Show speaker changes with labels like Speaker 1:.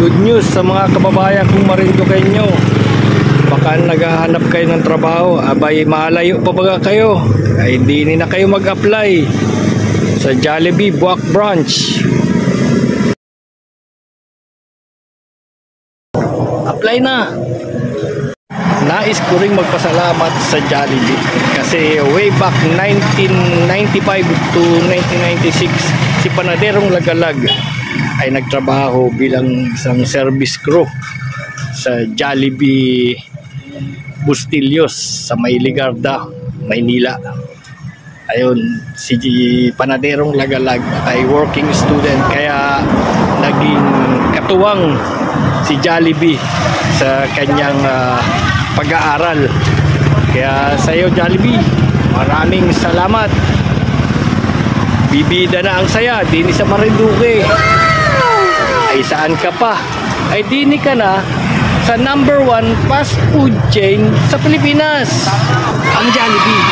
Speaker 1: good news sa mga kababayan kong Marinduqueño. Baka naghahanap kayo ng trabaho, abay malayo pa ba kayo? Ay hindi na kayo mag-apply sa Jollibee Buwak Branch. Apply na. Nais ko ring magpasalamat sa Jollibee kasi way back 1995 to 1996 si Panaderong Lagalag ay nagtrabaho bilang isang service crew sa Jollibee Bustillos sa Mayligarda, Maynila. Ayun, si Panaderong Lagalag ay working student kaya naging katuwang si Jollibee sa kanyang pag-aaral. Kaya sa iyo Jollibee, maraming salamat. Bibida na ang saya din sa Marinduque. Ay saan ka pa? Ay dini ka na sa #1 fast food chain sa Pilipinas, ang Jollibee.